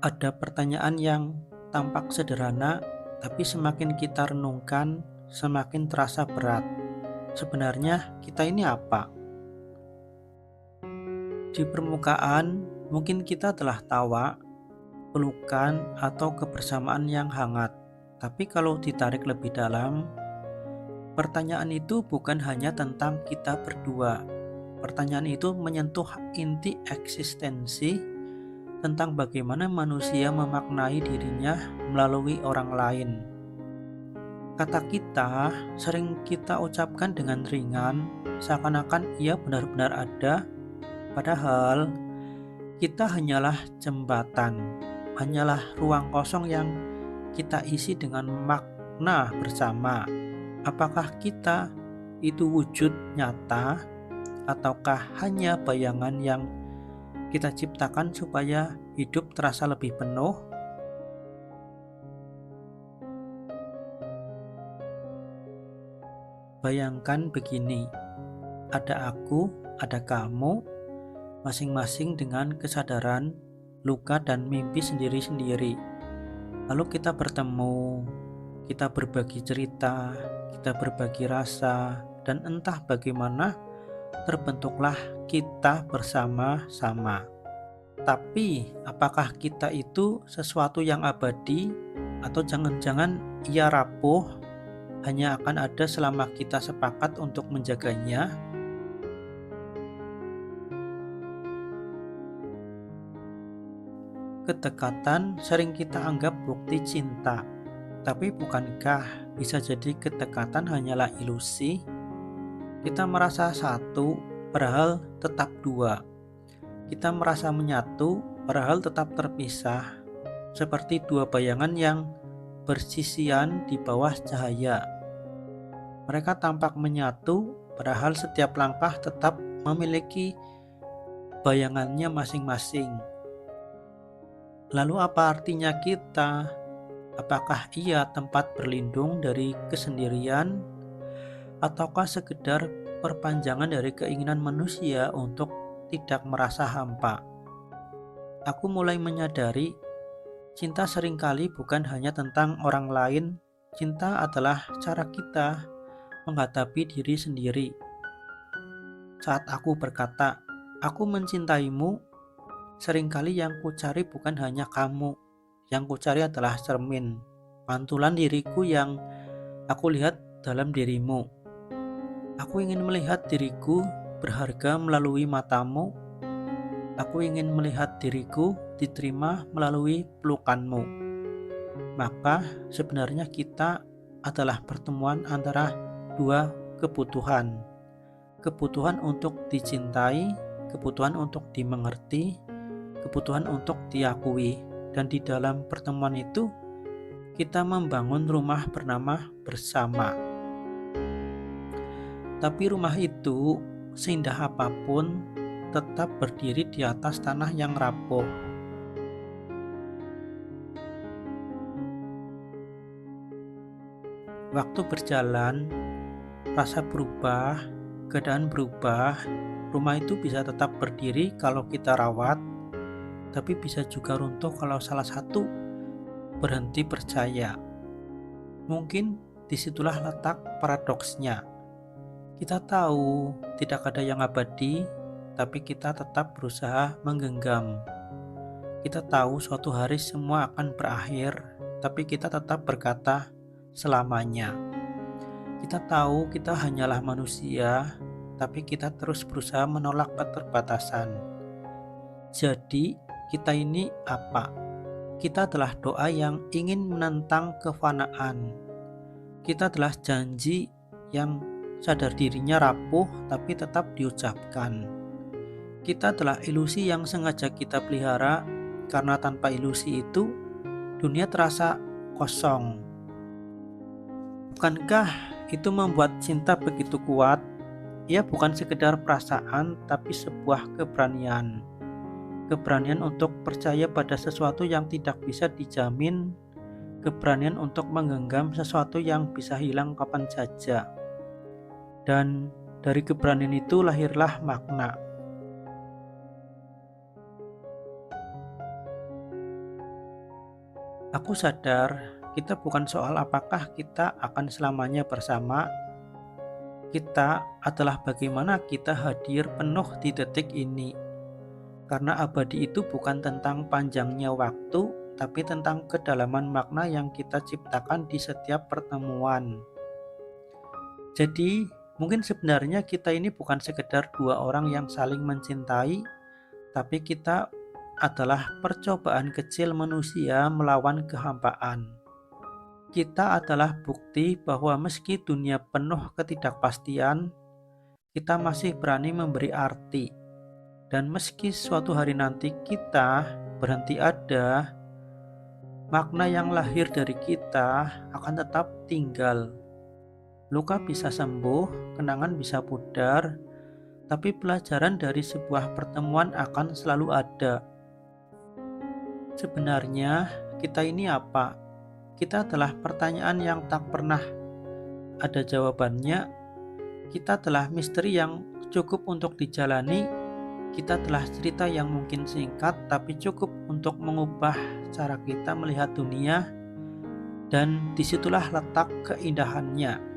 Ada pertanyaan yang tampak sederhana, tapi semakin kita renungkan, semakin terasa berat. Sebenarnya kita ini apa? Di permukaan, mungkin kita telah tawa, pelukan, atau kebersamaan yang hangat. Tapi kalau ditarik lebih dalam, pertanyaan itu bukan hanya tentang kita berdua. Pertanyaan itu menyentuh inti eksistensi tentang bagaimana manusia memaknai dirinya melalui orang lain. Kata kita sering kita ucapkan dengan ringan, seakan-akan ia benar-benar ada, padahal kita hanyalah jembatan, hanyalah ruang kosong yang kita isi dengan makna bersama. Apakah kita itu wujud nyata, ataukah hanya bayangan yang kita ciptakan supaya hidup terasa lebih penuh? Bayangkan begini, ada aku, ada kamu, masing-masing dengan kesadaran, luka, dan mimpi sendiri-sendiri. Lalu kita bertemu, kita berbagi cerita, kita berbagi rasa, dan entah bagaimana terbentuklah kita bersama-sama. Tapi apakah kita itu sesuatu yang abadi, atau jangan-jangan ia rapuh, hanya akan ada selama kita sepakat untuk menjaganya? Kedekatan sering kita anggap bukti cinta, tapi bukankah bisa jadi kedekatan hanyalah ilusi? Kita merasa satu, padahal tetap dua. Kita merasa menyatu, padahal tetap terpisah, seperti dua bayangan yang bersisian di bawah cahaya. Mereka tampak menyatu, padahal setiap langkah tetap memiliki bayangannya masing-masing. Lalu apa artinya kita? Apakah ia tempat berlindung dari kesendirian, ataukah sekedar perpanjangan dari keinginan manusia untuk tidak merasa hampa? Aku mulai menyadari, cinta seringkali bukan hanya tentang orang lain. Cinta adalah cara kita menghadapi diri sendiri. Saat aku berkata, "Aku mencintaimu," seringkali yang kucari bukan hanya kamu. Yang kucari adalah cermin, pantulan diriku yang aku lihat dalam dirimu. Aku ingin melihat diriku berharga melalui matamu. Aku ingin melihat diriku diterima melalui pelukanmu. Maka sebenarnya kita adalah pertemuan antara dua kebutuhan. Kebutuhan untuk dicintai, kebutuhan untuk dimengerti, kebutuhan untuk diakui. Dan di dalam pertemuan itu, kita membangun rumah bernama bersama. Tapi rumah itu, seindah apapun, tetap berdiri di atas tanah yang rapuh. Waktu berjalan, rasa berubah, keadaan berubah. Rumah itu bisa tetap berdiri kalau kita rawat, tapi bisa juga runtuh kalau salah satu berhenti percaya. Mungkin disitulah letak paradoksnya. Kita tahu tidak ada yang abadi, tapi kita tetap berusaha menggenggam. Kita tahu suatu hari semua akan berakhir, tapi kita tetap berkata selamanya. Kita tahu kita hanyalah manusia, tapi kita terus berusaha menolak keterbatasan. Jadi, kita ini apa? Kita adalah doa yang ingin menentang kefanaan. Kita adalah janji yang sadar dirinya rapuh tapi tetap diucapkan. Kita adalah ilusi yang sengaja kita pelihara, karena tanpa ilusi itu dunia terasa kosong. Bukankah itu membuat cinta begitu kuat? Ia bukan sekedar perasaan, tapi sebuah keberanian. Keberanian untuk percaya pada sesuatu yang tidak bisa dijamin, keberanian untuk menggenggam sesuatu yang bisa hilang kapan saja. Dan dari keberanian itu lahirlah makna. Aku sadar kita bukan soal apakah kita akan selamanya bersama, kita adalah bagaimana kita hadir penuh di detik ini. Karena abadi itu bukan tentang panjangnya waktu, tapi tentang kedalaman makna yang kita ciptakan di setiap pertemuan. Jadi, mungkin sebenarnya kita ini bukan sekedar dua orang yang saling mencintai, tapi kita adalah percobaan kecil manusia melawan kehampaan. Kita adalah bukti bahwa meski dunia penuh ketidakpastian, kita masih berani memberi arti. Dan meski suatu hari nanti kita berhenti ada, makna yang lahir dari kita akan tetap tinggal. Luka bisa sembuh, kenangan bisa pudar, tapi pelajaran dari sebuah pertemuan akan selalu ada. Sebenarnya, kita ini apa? Kita adalah pertanyaan yang tak pernah ada jawabannya. Kita adalah misteri yang cukup untuk dijalani. Kita adalah cerita yang mungkin singkat, tapi cukup untuk mengubah cara kita melihat dunia, dan disitulah letak keindahannya.